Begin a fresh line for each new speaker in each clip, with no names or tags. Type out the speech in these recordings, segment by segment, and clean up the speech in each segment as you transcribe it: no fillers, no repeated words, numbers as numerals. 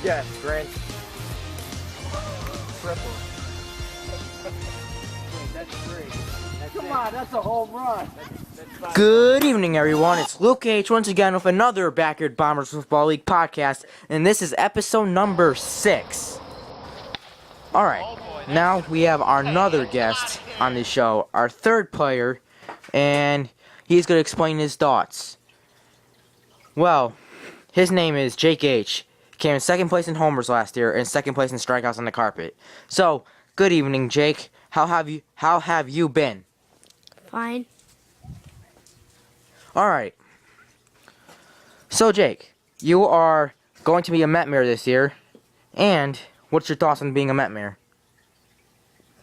Yes, grand triple. Wait, that's three. Come on, that's a home run. That's
Good evening, everyone. It's Luke H. once again with another Backyard Bombers Football League podcast, and this is episode number 6. Alright, now we have another guest on the show, our third player, and he's going to explain his thoughts. Well, his name is Jake H. Came in second place in homers last year and second place in strikeouts on the carpet. So, good evening, Jake. How have you been?
Fine.
Alright. So, Jake, you are going to be a Metmare this year. And what's your thoughts on being a Metmare?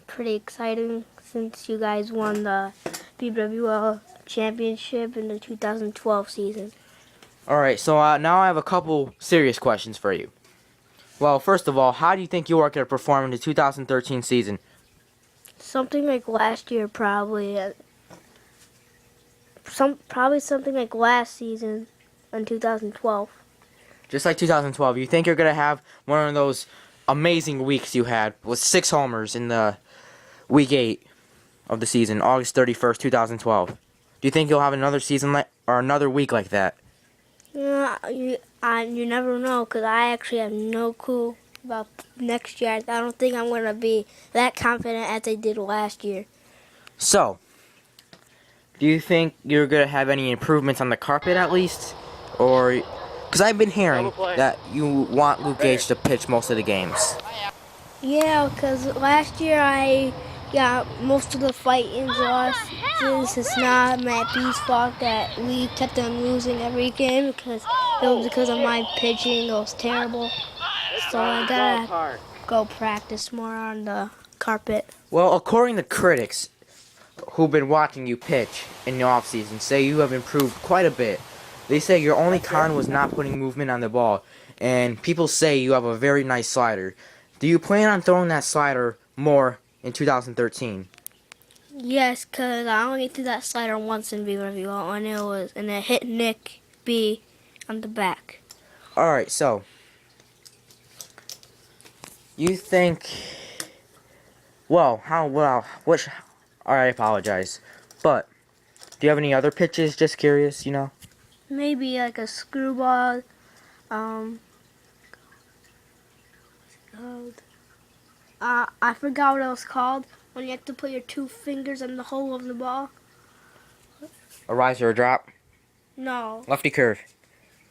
Pretty exciting since you guys won the BBWL championship in the 2012 season.
Alright, so now I have a couple serious questions for you. Well, first of all, how do you think you are going to perform in the 2013 season?
Something like last year, probably. Probably something like last season in 2012.
Just like 2012, you think you're going to have one of those amazing weeks you had with 6 homers in the week 8 of the season, August 31st, 2012. Do you think you'll have another season or another week like that?
Yeah, you never know, because I actually have no clue about next year. I don't think I'm going to be that confident as I did last year.
So, do you think you're going to have any improvements on the carpet at least? Or, because I've been hearing that you want Luke Gage to pitch most of the games.
Yeah, because last year I got most of the fight-ins lost. It's not Matt B's fault that we kept on losing every game because it was because of my pitching. It was terrible. So I gotta go practice more on the carpet.
Well, according to critics who've been watching you pitch in the offseason, say you have improved quite a bit. They say your only con was not putting movement on the ball, and people say you have a very nice slider. Do you plan on throwing that slider more in 2013?
Yes, because I only threw that slider once in BBWL, and it hit Nick B on the back.
Alright, so you think, I apologize, but do you have any other pitches? Just curious,
Maybe like a screwball. I forgot what it was called. When you have to put your 2 fingers on the hole of the ball.
A rise or a drop?
No.
Lefty curve.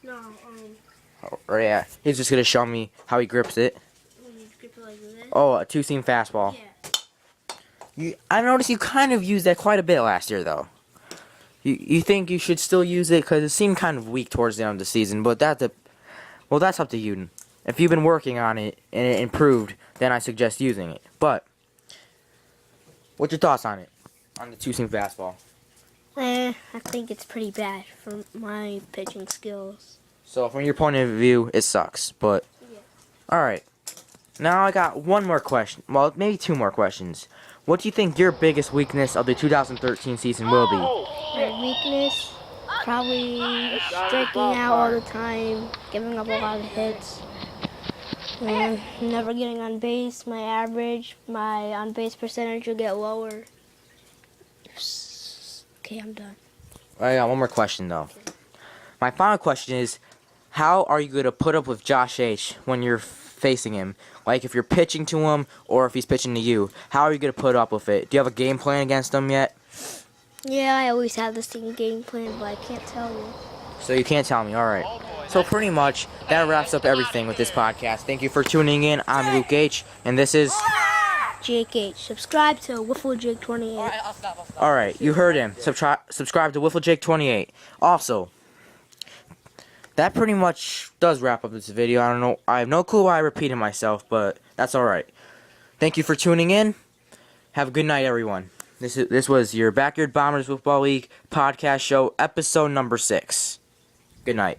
No.
Or yeah, he's just gonna show me how he grips it.
When you grip it like this.
Oh, a 2-seam fastball.
Yeah.
I noticed you kind of used that quite a bit last year, though. You think you should still use it because it seemed kind of weak towards the end of the season, but that's up to you. If you've been working on it and it improved, then I suggest using it. But what's your thoughts on it? On the 2-seam fastball?
I think it's pretty bad for my pitching skills.
So from your point of view, it sucks. But
Yeah.
Alright. Now I got one more question. Well, maybe 2 more questions. What do you think your biggest weakness of the 2013 season will be?
My weakness, probably striking out all the time, giving up a lot of hits, never getting on base. My average, my on base percentage will get lower. Okay, I'm done.
I got one more question though. My final question is, how are you going to put up with Josh H when you're facing him? Like if you're pitching to him or if he's pitching to you, how are you going to put up with it? Do you have a game plan against him yet?
Yeah, I always have the same game plan, but I can't tell you.
So you can't tell me, alright. So pretty much, that wraps up everything with this podcast. Thank you for tuning in. I'm Luke H, and this is
Jake H. Subscribe to WiffleJake28.
Alright, you heard him. Subscribe to WiffleJake28. Also, that pretty much does wrap up this video. I don't know. I have no clue why I repeated myself, but that's alright. Thank you for tuning in. Have a good night, everyone. This was your Backyard Bombers Football League podcast show, episode number 6. Good night.